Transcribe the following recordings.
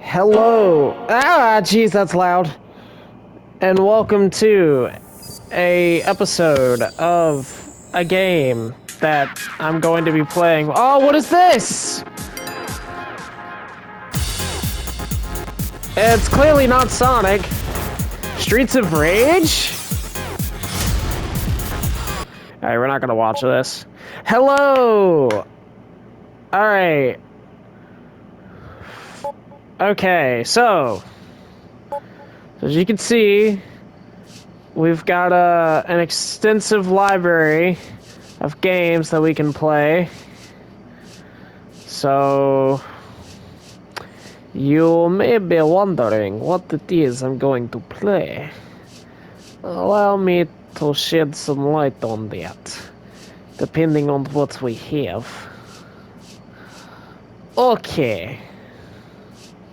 Hello. Ah, jeez, that's loud. And welcome to a episode of a game that I'm going to be playing. Oh, what is this? It's clearly not Sonic. Streets of Rage? Alright, we're not gonna watch this. Hello! Alright. Okay, so as you can see, we've got an extensive library of games that we can play. So you may be wondering what it is I'm going to play. Allow me to shed some light on that, depending on what we have. Okay.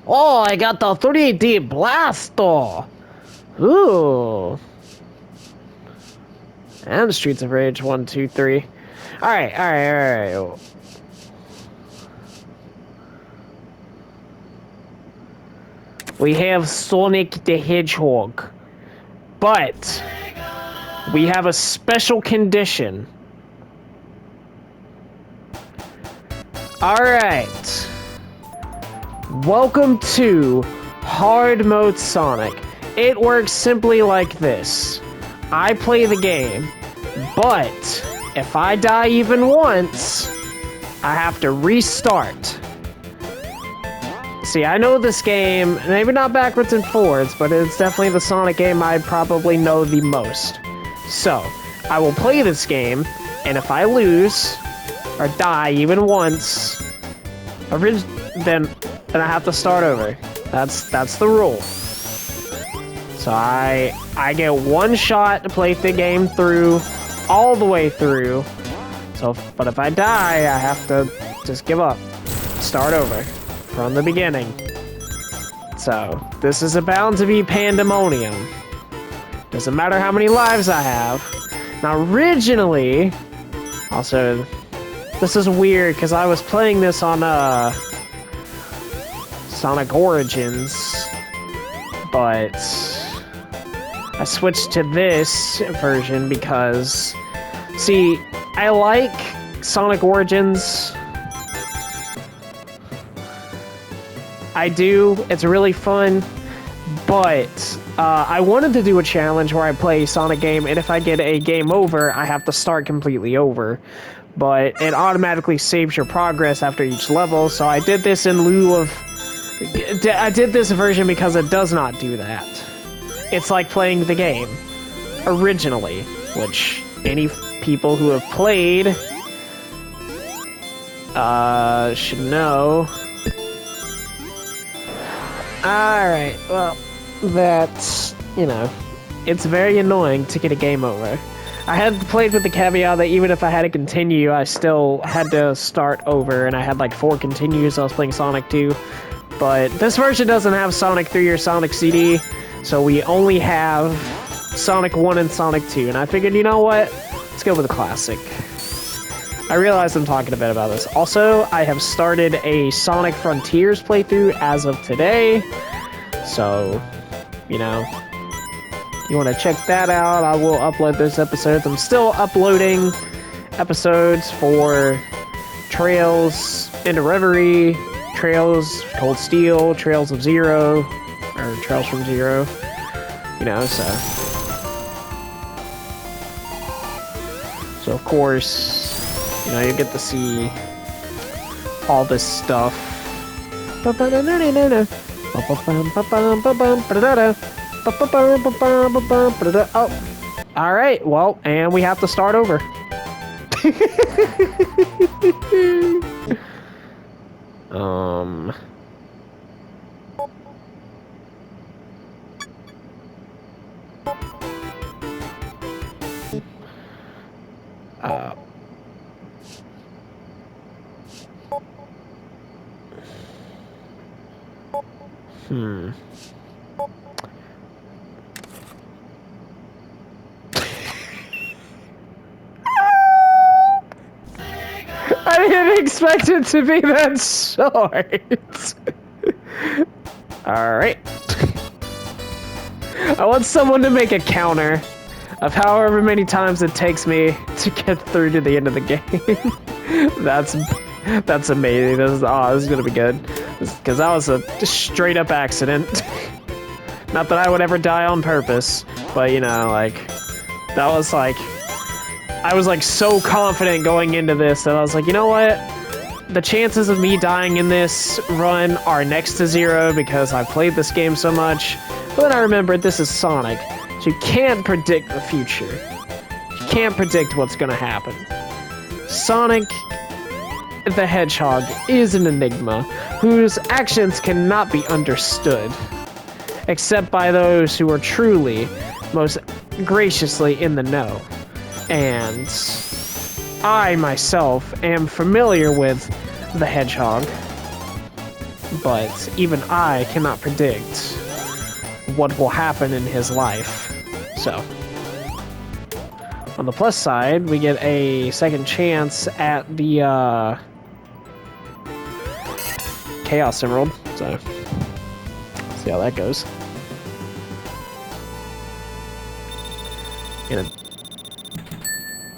Oh, I got the 3D Blaster! Ooh. And Streets of Rage 1, 2, 3. Alright. We have Sonic the Hedgehog. But we have a special condition. Alright. Welcome to Hard Mode Sonic. It works simply like this. I play the game, but if I die even once, I have to restart. See, I know this game, maybe not backwards and forwards, but it's definitely the Sonic game I probably know the most. So, I will play this game, and if I lose, or die even once, then I have to start over. That's the rule. So I get one shot to play the game through, all the way through. So, but if I die, I have to just give up. Start over. From the beginning. So, this is bound to be pandemonium. Doesn't matter how many lives I have. Now, originally, also, this is weird because I was playing this on Sonic Origins, but I switched to this version because, see, I like Sonic Origins. I do. It's really fun, but I wanted to do a challenge where I play a Sonic game, and if I get a game over, I have to start completely over. But it automatically saves your progress after each level, so I did this in lieu of... I did this version because it does not do that. It's like playing the game originally, which any people who have played should know. Alright, well, that's, you know, it's very annoying to get a game over. I had played with the caveat that even if I had to continue, I still had to start over, and I had like 4 continues. I was playing Sonic 2, but this version doesn't have Sonic 3 or Sonic CD, so we only have Sonic 1 and Sonic 2, and I figured, you know what, let's go with the classic. I realized I'm talking a bit about this. Also, I have started a Sonic Frontiers playthrough as of today, so, you know, you want to check that out, I will upload those episodes. I'm still uploading episodes for Trails into Reverie, Trails Cold Steel, Trails of Zero, or Trails from Zero, you know, so of course, you know, you get to see all this stuff. Oh, all right. Well, and we have to start over. I didn't expect it to be that short. Alright. I want someone to make a counter of however many times it takes me to get through to the end of the game. That's amazing. This is gonna be good. Because that was a straight up accident. Not that I would ever die on purpose, but you know, like, that was like, I was like so confident going into this that I was like, you know what? The chances of me dying in this run are next to 0 because I've played this game so much. But then I remembered this is Sonic, so you can't predict the future. You can't predict what's gonna happen. Sonic the Hedgehog is an enigma whose actions cannot be understood, except by those who are truly most graciously in the know. And I myself am familiar with the Hedgehog, but even I cannot predict what will happen in his life. So, on the plus side, we get a second chance at the Chaos Emerald, so see how that goes. And it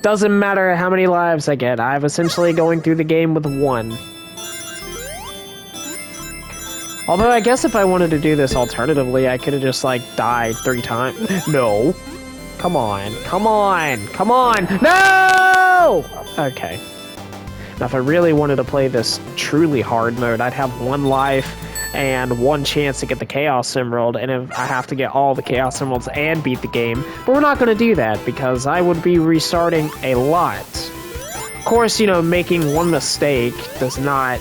doesn't matter how many lives I get, I'm essentially going through the game with 1. Although I guess if I wanted to do this alternatively, I could have just like died 3 times. No! Come on, come on, come on! No! Okay. Now if I really wanted to play this truly hard mode, I'd have 1 life and 1 chance to get the Chaos Emerald, and if I have to get all the Chaos Emeralds and beat the game. But we're not going to do that, because I would be restarting a lot. Of course, you know, making 1 mistake does not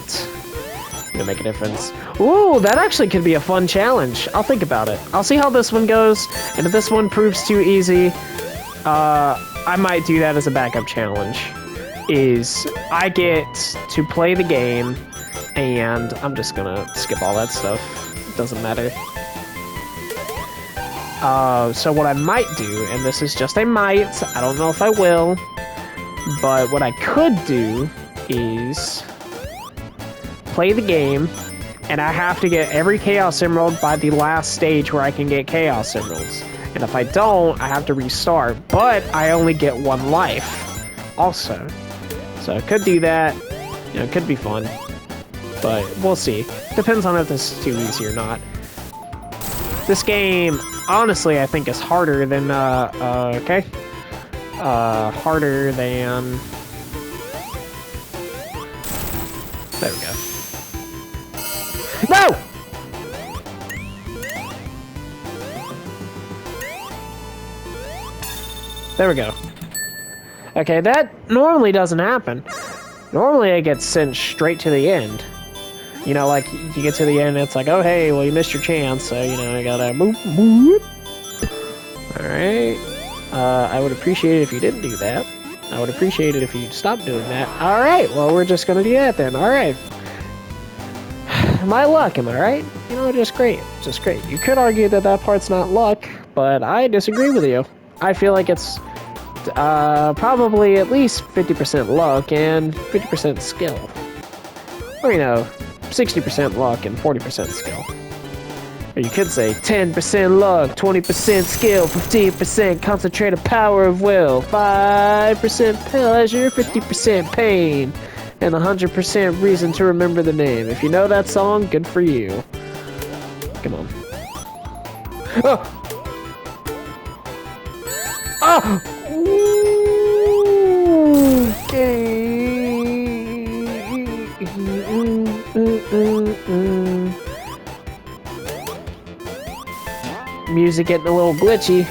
make a difference. Ooh, that actually could be a fun challenge. I'll think about it. I'll see how this one goes, and if this one proves too easy, I might do that as a backup challenge. Is I get to play the game, and I'm just gonna skip all that stuff. It doesn't matter. So what I might do, and this is just a might, I don't know if I will, but what I could do is play the game, and I have to get every Chaos Emerald by the last stage where I can get Chaos Emeralds. And if I don't, I have to restart, but I only get 1 life also. So I could do that. You know, it could be fun. But we'll see. Depends on if this is too easy or not. This game, honestly, I think is harder than, okay? Harder than... There we go. No! There we go. Okay, that normally doesn't happen. Normally I get sent straight to the end. You know, like, you get to the end and it's like, oh, hey, well, you missed your chance, so, you know, I gotta boop, boop. Alright. I would appreciate it if you didn't do that. I would appreciate it if you stopped doing that. Alright, well, we're just gonna do that then. Alright. My luck, am I right? You know, just great. Just great. You could argue that that part's not luck, but I disagree with you. I feel like it's probably at least 50% luck and 50% skill. Or, you know, 60% luck and 40% skill. Or you could say 10% luck, 20% skill, 15% concentrated power of will, 5% pleasure, 50% pain, and 100% reason to remember the name. If you know that song, good for you. Come on. Oh! Oh! Okay. Music getting a little glitchy.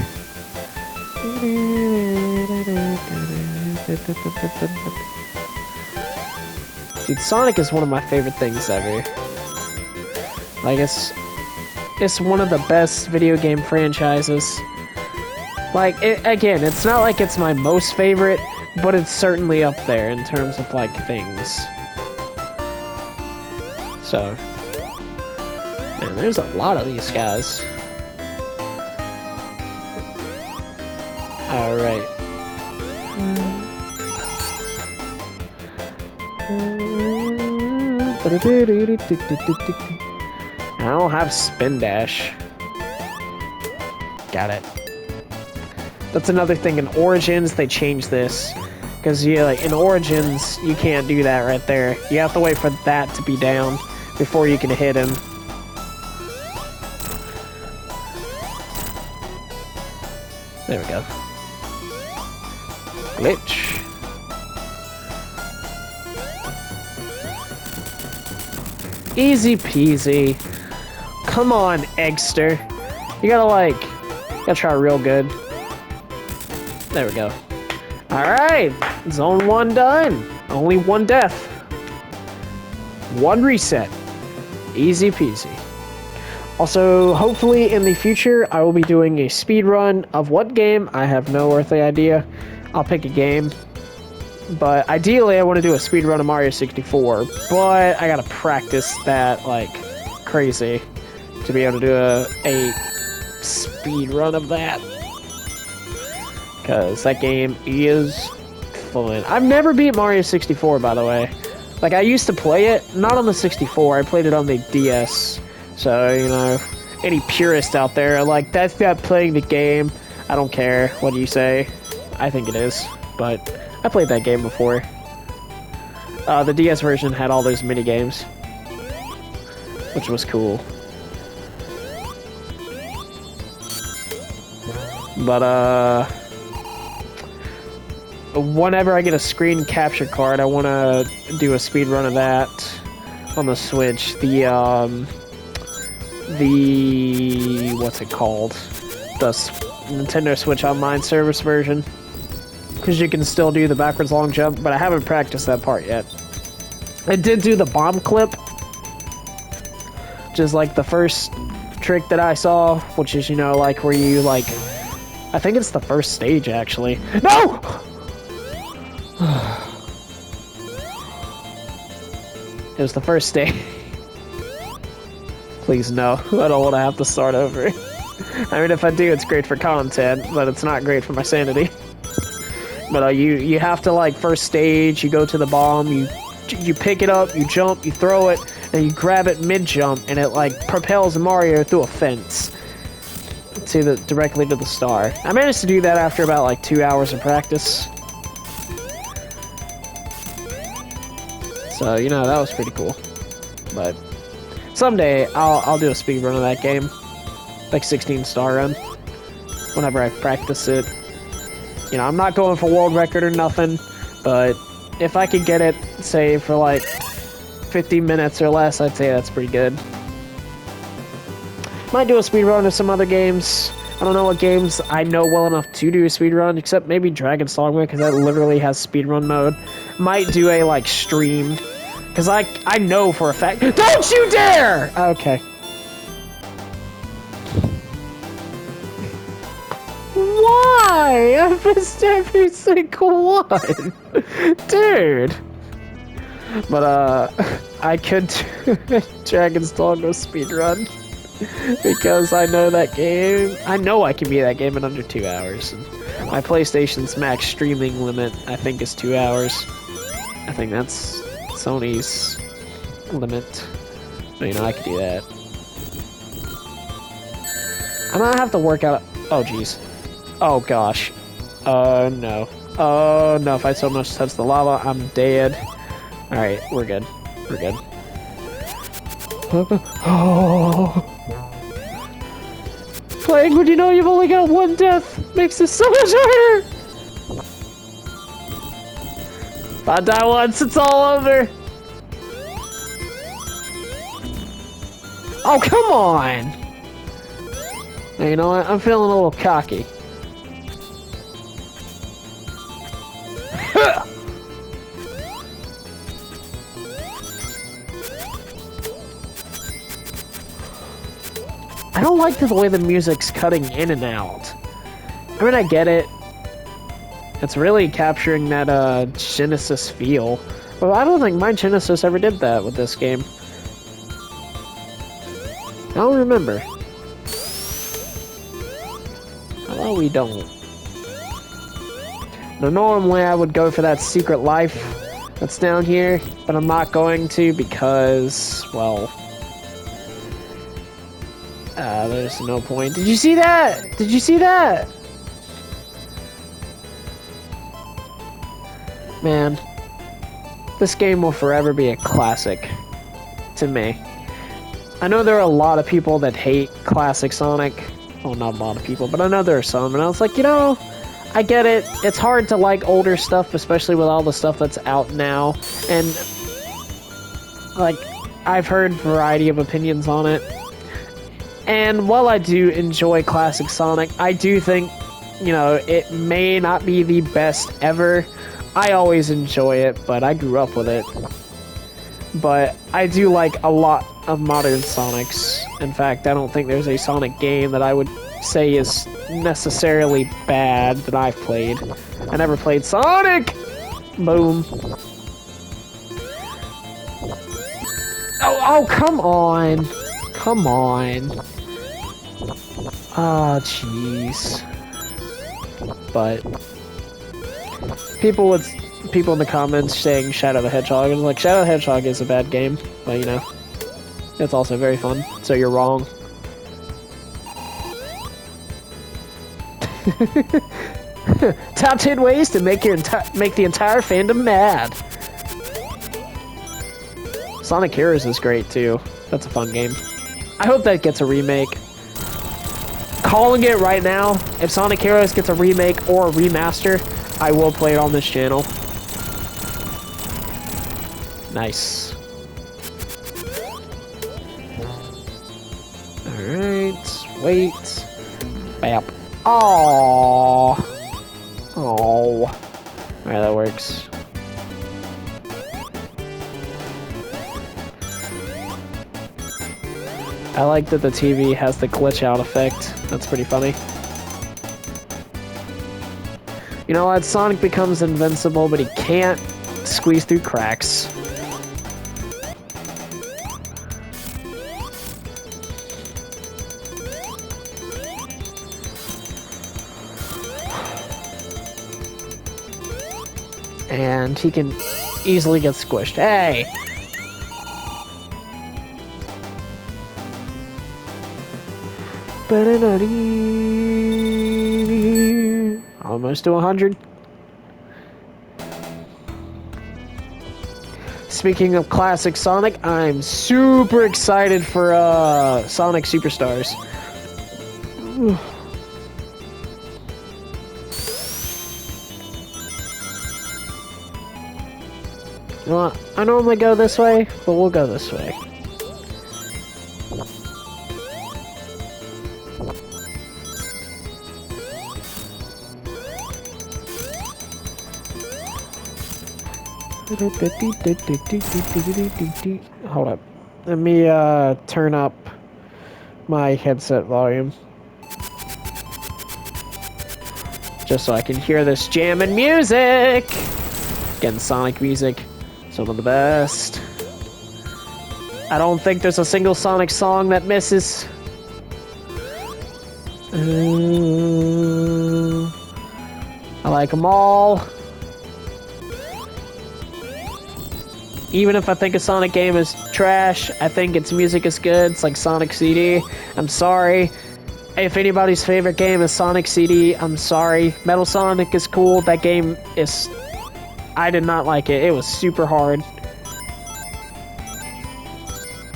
Dude, Sonic is one of my favorite things ever. Like, it's one of the best video game franchises. Like, again, it's not like it's my most favorite, but it's certainly up there in terms of, like, things. So, man, there's a lot of these guys. Alright. I don't have spin dash. Got it. That's another thing. In Origins, they changed this. Because like, in Origins, you can't do that right there. You have to wait for that to be down before you can hit him. There we go. Glitch. Easy peasy. Come on, Eggster. You gotta try real good. There we go. Alright, zone 1 done. Only 1 death. 1 reset. Easy peasy. Also, hopefully in the future, I will be doing a speed run of what game? I have no earthly idea. I'll pick a game. But ideally, I want to do a speed run of Mario 64. But I gotta practice that like crazy to be able to do a speed run of that. Because that game is fun. I've never beat Mario 64, by the way. Like, I used to play it, not on the 64, I played it on the DS. So, you know, any purist out there, like, that's not playing the game. I don't care what you say. I think it is. But I played that game before. The DS version had all those mini games, which was cool. But, whenever I get a screen capture card, I want to do a speed run of that on the Switch. The what's it called? The Nintendo Switch Online Service version. Because you can still do the backwards long jump, but I haven't practiced that part yet. I did do the bomb clip, which is like the first trick that I saw, which is, you know, like where you like, I think it's the first stage actually. No! It was the first stage. Please no, I don't want to have to start over. I mean, if I do, it's great for content, but it's not great for my sanity. But you have to, like, first stage, you go to the bomb, you pick it up, you jump, you throw it, and you grab it mid-jump, and it, like, propels Mario through a fence directly to the star. I managed to do that after about, like, 2 hours of practice. So, you know, that was pretty cool. But someday, I'll do a speed run of that game. Like, 16-star run. Whenever I practice it. You know, I'm not going for world record or nothing, but if I could get it, say, for like 50 minutes or less, I'd say that's pretty good. Might do a speedrun of some other games. I don't know what games I know well enough to do a speedrun, except maybe Dragon's Dogma, because that literally has speedrun mode. Might do a, like, stream, because I know for a fact— Don't you dare! Okay. Why? I missed every single one. Dude. But, I could do Dragon's Dogma speedrun. Because I know that game. I know I can beat that game in under 2 hours. And my PlayStation's max streaming limit, I think, is 2 hours. I think that's Sony's limit. But, you know, I could do that. I might have to work out— Oh, jeez. Oh, gosh. Oh, no. Oh, no. If I so much touch the lava, I'm dead. Alright, we're good. We're good. Oh. Playing when you know you've only got 1 death makes this so much harder! If I die once, it's all over! Oh, come on! Now, you know what? I'm feeling a little cocky. I don't like the way the music's cutting in and out. I mean, I get it. It's really capturing that Genesis feel. Well, I don't think my Genesis ever did that with this game. I don't remember. Well, we don't. Now, normally I would go for that secret life that's down here, but I'm not going to because, well, There's no point. Did you see that? Did you see that? Man, this game will forever be a classic to me. I know there are a lot of people that hate classic Sonic. Well, not a lot of people, but I know there are some. And I was like, you know, I get it. It's hard to like older stuff, especially with all the stuff that's out now. And, like, I've heard a variety of opinions on it. And while I do enjoy classic Sonic, I do think, you know, it may not be the best ever. I always enjoy it, but I grew up with it. But I do like a lot of modern Sonics. In fact, I don't think there's a Sonic game that I would say is necessarily bad that I've played. I never played Sonic! Boom. Oh, come on. Come on. Ah, jeez. But people in the comments saying Shadow the Hedgehog, and like, Shadow the Hedgehog is a bad game, but you know, it's also very fun. So you're wrong. Top 10 ways to make the entire fandom mad. Sonic Heroes is great too. That's a fun game. I hope that gets a remake. Calling it right now, if Sonic Heroes gets a remake or a remaster, I will play it on this channel. Nice. Alright, wait. Bap. Aww. Oh. Alright, that works. I like that the TV has the glitch out effect. That's pretty funny. You know what? Sonic becomes invincible, but he can't squeeze through cracks. And he can easily get squished. Hey! Almost to 100. Speaking of classic Sonic, I'm super excited for Sonic Superstars. You know what? I normally go this way, but we'll go this way. Hold up. Let me turn up my headset volume. Just so I can hear this jamming music! Again, Sonic music. Some of the best. I don't think there's a single Sonic song that misses. I like them all. Even if I think a Sonic game is trash, I think its music is good. It's like Sonic CD. I'm sorry. If anybody's favorite game is Sonic CD, I'm sorry. Metal Sonic is cool. That game is... I did not like it. It was super hard.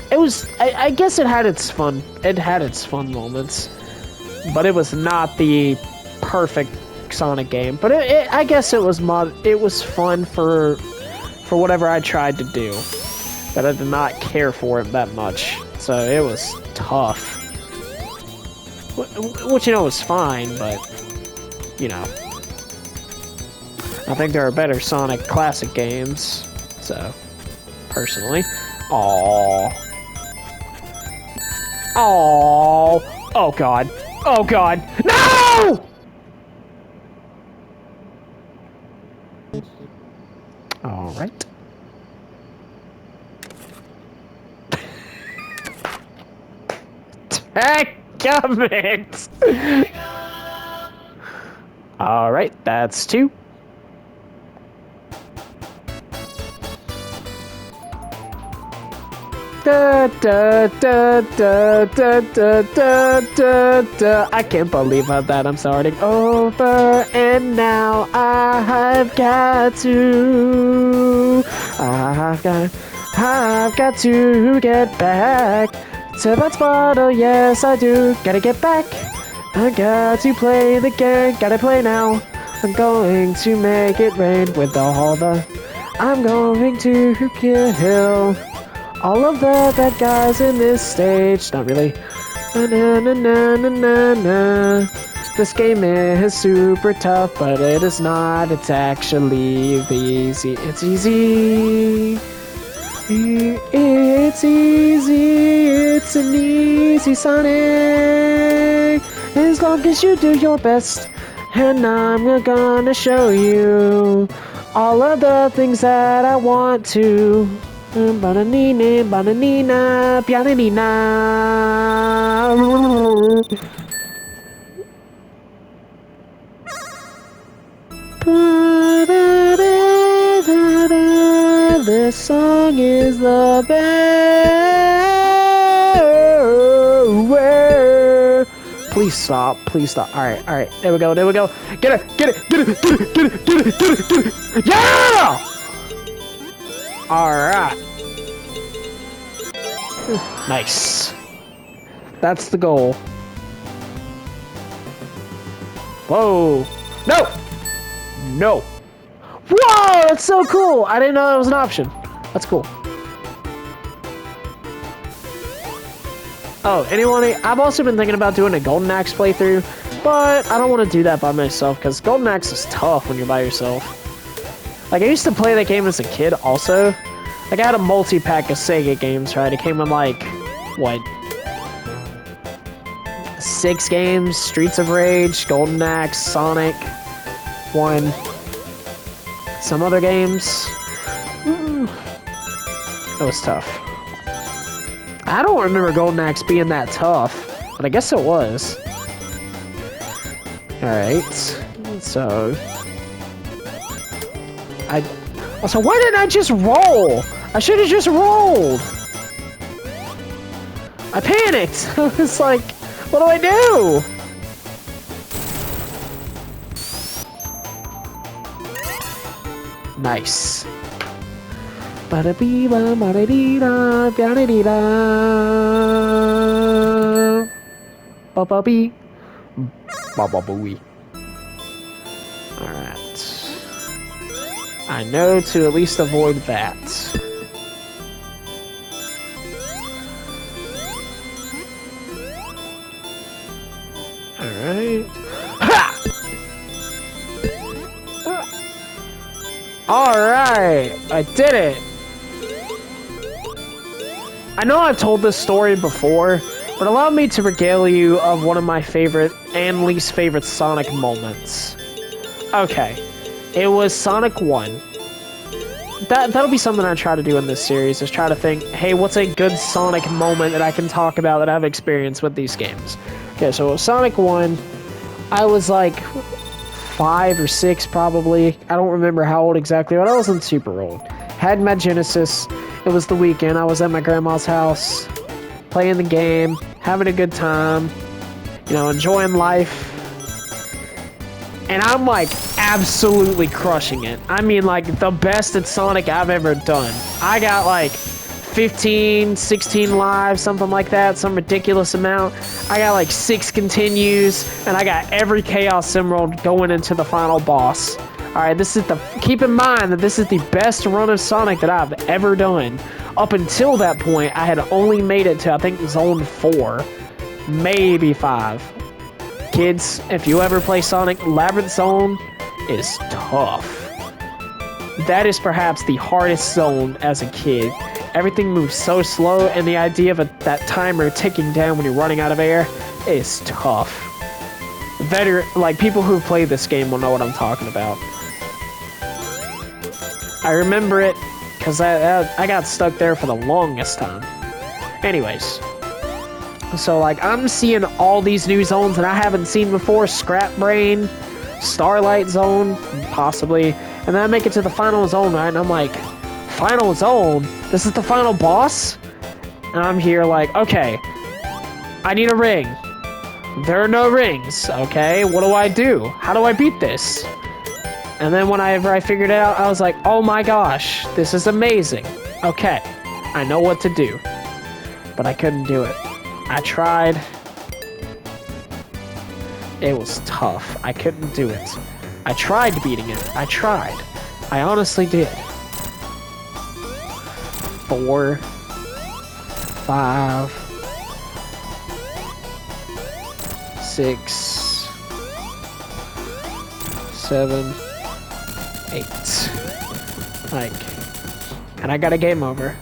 It was... I guess it had its fun. It had its fun moments. But it was not the perfect Sonic game. But I guess it was it was fun for whatever I tried to do. But I did not care for it that much. So it was tough. Which, you know, was fine, but, you know. I think there are better Sonic classic games. So, personally. Aww. Aww. Oh, God. Oh, God. No! All right. Damn it! All right, that's 2. Da, da, da, da, da, da, da, da, da. I can't believe that I'm starting over, and now I've got to get back to that spot. Oh yes, I do. Gotta get back. I got to play the game. Gotta play now. I'm going to make it rain with all the. I'm going to kill all of the bad guys in this stage. Not really. Na, na, na, na, na, na, na. This game is super tough, but it is not. It's actually easy. It's easy. It's easy. It's an easy Sonic. As long as you do your best. And I'm gonna show you all of the things that I want to. Bananina, bananina, pianina. This song is the best. Please stop. Please stop. Alright, alright. There we go. There we go. Get it. Get it. Get it. Get it. Get it. Get it. Get it. Get it. Yeah! Alright. Nice. That's the goal. Whoa. No! No. Whoa! That's so cool. I didn't know that was an option. That's cool. Oh, anyone? I've also been thinking about doing a Golden Axe playthrough, but I don't want to do that by myself because Golden Axe is tough when you're by yourself. Like, I used to play that game as a kid also. Like, I had a multi-pack of Sega games, right? It came in, like, what? 6 games? Streets of Rage, Golden Axe, Sonic 1. Some other games. It was tough. I don't remember Golden Axe being that tough, but I guess it was. Alright, so... So why didn't I just roll? I should have just rolled! I panicked! I was like, what do I do? Nice. Ba-da-bee-ba, ba-da-dee-da, ba-da-dee-da. Ba-ba-bee. Ba-ba-booey. Alright. I know to at least avoid that. Alright. Ha! Alright! I did it! I know I've told this story before, but allow me to regale you of one of my favorite and least favorite Sonic moments. Okay. It was Sonic 1. That'll be something I try to do in this series, is try to think, hey, what's a good Sonic moment that I can talk about that I've experienced with these games? Okay, so Sonic 1, I was like 5 or 6 probably. I don't remember how old exactly, but I wasn't super old. Had my Genesis. It was the weekend. I was at my grandma's house, playing the game, having a good time, you know, enjoying life. And I'm like absolutely crushing it. I mean, like the best at Sonic I've ever done. I got like 15, 16 lives, something like that, some ridiculous amount. I got like 6 continues, and I got every Chaos Emerald going into the final boss. Alright, this is keep in mind that this is the best run of Sonic that I've ever done. Up until that point, I had only made it to, I think, Zone 4. Maybe 5. Kids, if you ever play Sonic, Labyrinth Zone is tough. That is perhaps the hardest zone as a kid. Everything moves so slow, and the idea of that timer ticking down when you're running out of air is tough. Like, people who've played this game will know what I'm talking about. I remember it, because I got stuck there for the longest time. Anyways. So, like, I'm seeing all these new zones that I haven't seen before. Scrap Brain, Starlight Zone, possibly. And then I make it to the final zone, right? And I'm like, final zone? This is the final boss? And I'm here like, okay, I need a ring. There are no rings, okay? What do I do? How do I beat this? And then whenever I figured it out, I was like, oh my gosh, this is amazing. Okay, I know what to do. But I couldn't do it. I tried. It was tough. I couldn't do it. I tried beating it. I tried. I honestly did. 4, 5, 6, 7, 8. Like, and I got a game over.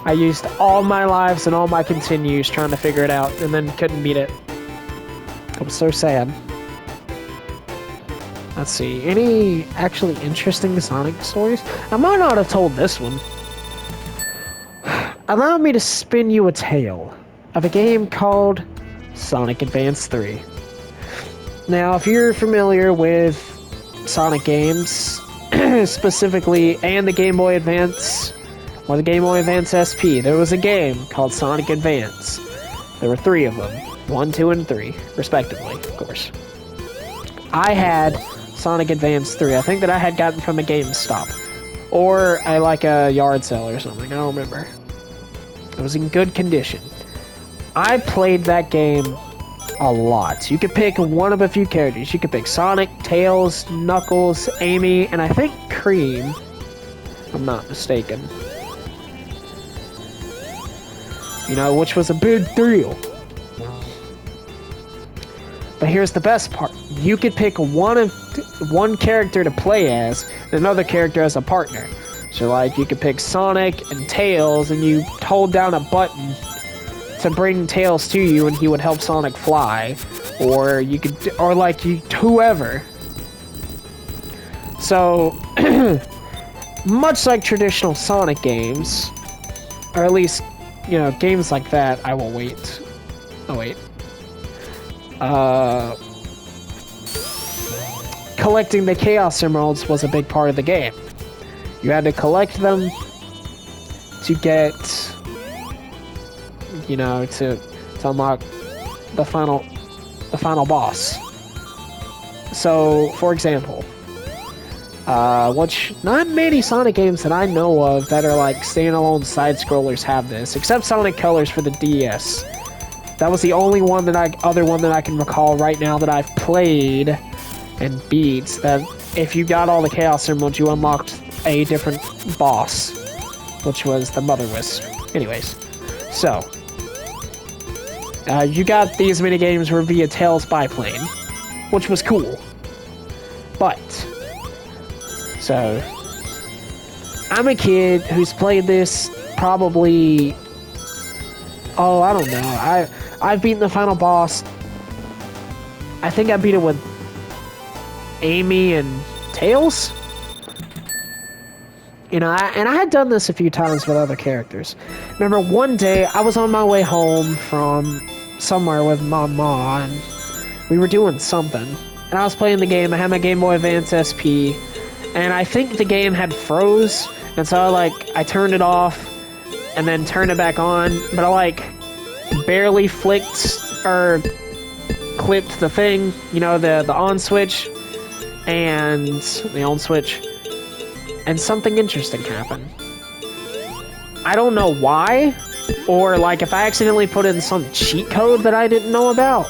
I used all my lives and all my continues trying to figure it out, and then couldn't beat it. I'm so sad. Let's see, any actually interesting Sonic stories? I might not have told this one. Allow me to spin you a tale of a game called Sonic Advance 3. Now, if you're familiar with Sonic games, specifically, and the Game Boy Advance, or the Game Boy Advance SP, there was a game called Sonic Advance. There were 3 of them. 1, 2, and 3, respectively, of course. I had Sonic Advance 3. I think that I had gotten from a GameStop. Or like a yard sale or something. I don't remember. It was in good condition. I played that game a lot. You could pick one of a few characters. You could pick Sonic, Tails, Knuckles, Amy, and I think Cream. If I'm not mistaken. You know, which was a big deal. But here's the best part. You could pick one character to play as, and another character as a partner. So like, you could pick Sonic and Tails, and you hold down a button to bring Tails to you, and he would help Sonic fly. Or you could, or like, whoever. So, much like traditional Sonic games, or at least, you know, games like that, I will wait. Oh, wait. Collecting the Chaos Emeralds was a big part of the game. You had to collect them to get, you know, to unlock the final boss. So, for example, which not many Sonic games that I know of that are like standalone side scrollers have this, except Sonic Colors for the DS. That was the only other one that I can recall right now that I've played and beat, that if you got all the Chaos Emeralds, you unlocked a different boss, which was the Mother Wisp. Anyways, so, you got these minigames were via Tails biplane, which was cool. But, so, I'm a kid who's played this probably, oh, I don't know, I've beaten the final boss. I think I beat it with Amy and Tails. You know, and I had done this a few times with other characters. Remember one day I was on my way home from somewhere with my mom, and we were doing something. And I was playing the game. I had my Game Boy Advance SP, and I think the game had froze. And so I turned it off and then turned it back on, but I barely flicked or clipped the thing, you know, the on switch and the on switch, and something interesting happened. I don't know why, or if I accidentally put in some cheat code that I didn't know about,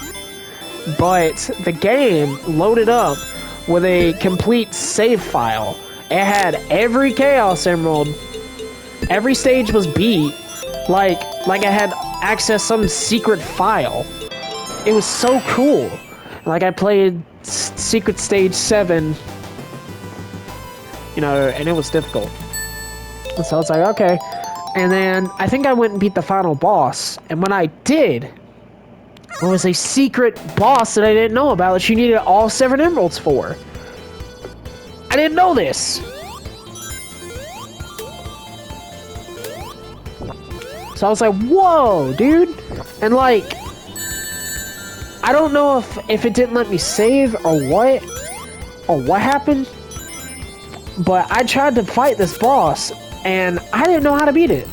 but the game loaded up with a complete save file. It had every Chaos Emerald, every stage was beat, like I had access some secret file. It was so cool. I played Secret Stage 7, you know, and it was difficult. And so I was like, okay. And then I think I went and beat the final boss. And when I did, there was a secret boss that I didn't know about that you needed all 7 emeralds for. I didn't know this. So I was like, whoa, dude. And I don't know if it didn't let me save or what happened, but I tried to fight this boss and I didn't know how to beat it.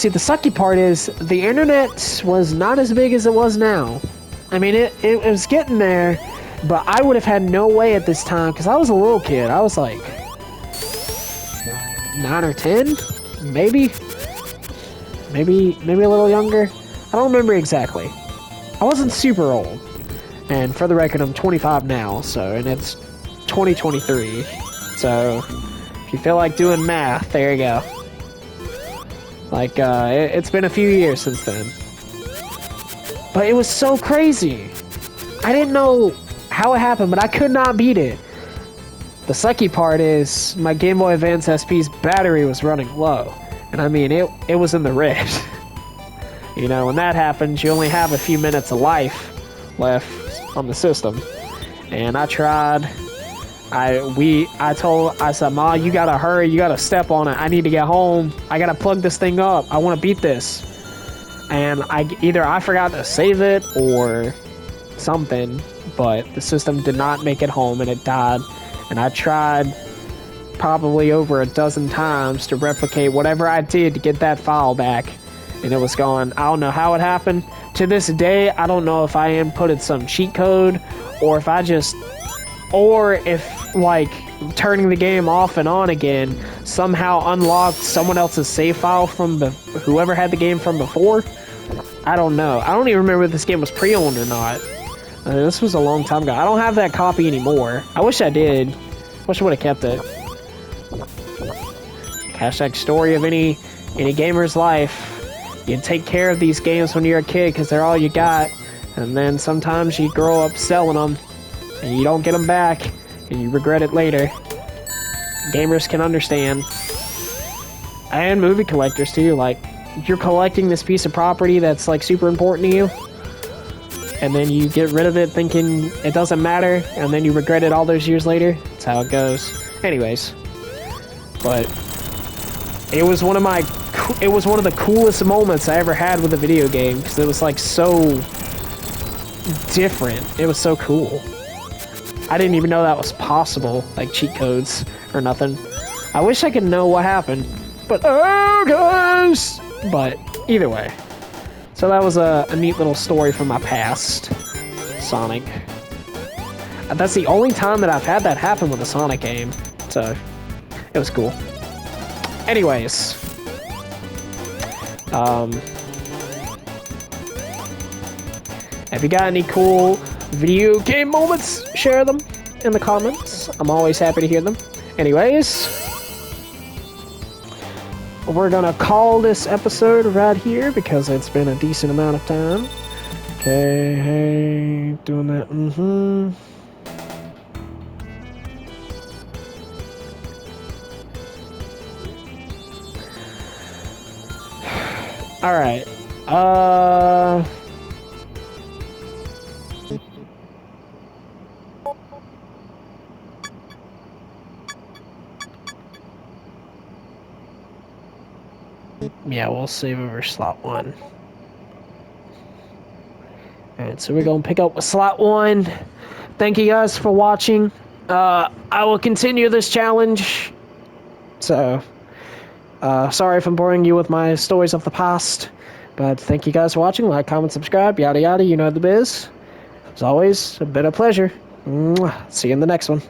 see, the sucky part is the internet was not as big as it was now. I mean, it was getting there, but I would have had no way at this time because I was a little kid. I was like 9 or 10, maybe a little younger. I don't remember exactly. I wasn't super old. And for the record, I'm 25 now, so, and it's 2023. So, if you feel like doing math, there you go. Like, it's been a few years since then. But it was so crazy. I didn't know how it happened, but I could not beat it. The sucky part is, my Game Boy Advance SP's battery was running low. And I mean, it was in the red. You know, when that happens, you only have a few minutes of life left on the system. And I tried. I said, Ma, you gotta hurry, you gotta step on it. I need to get home. I gotta plug this thing up. I wanna beat this. And either I forgot to save it or something, but the system did not make it home and it died. And I tried probably over a dozen times to replicate whatever I did to get that file back. And it was gone. I don't know how it happened. To this day, I don't know if I inputted some cheat code or if like turning the game off and on again somehow unlocked someone else's save file from whoever had the game from before. I don't know. I don't even remember if this game was pre-owned or not. This was a long time ago. I don't have that copy anymore. I wish I did. Wish I would have kept it. Hashtag story of any gamer's life. You take care of these games when you're a kid because they're all you got, and then sometimes you grow up selling them and you don't get them back and you regret it later. Gamers can understand. And movie collectors too. Like, you're collecting this piece of property that's like super important to you, and then you get rid of it thinking it doesn't matter, and then you regret it all those years later. That's how it goes. Anyways, but it was one of the coolest moments I ever had with a video game because it was like so different. It was so cool. I didn't even know that was possible, like cheat codes or nothing. I wish I could know what happened, but oh guys! But either way, so that was a neat little story from my past, Sonic. That's the only time that I've had that happen with a Sonic game, so it was cool. Anyways, if you got any cool video game moments, share them in the comments. I'm always happy to hear them. Anyways, we're gonna call this episode right here because it's been a decent amount of time. Okay, hey, doing that, Alright, yeah, we'll save over slot 1. Alright, so we're gonna pick up with slot 1. Thank you guys for watching. I will continue this challenge. So, sorry if I'm boring you with my stories of the past. But thank you guys for watching. Like, comment, subscribe, yada yada, you know the biz. As always, a bit of pleasure. Mwah. See you in the next one.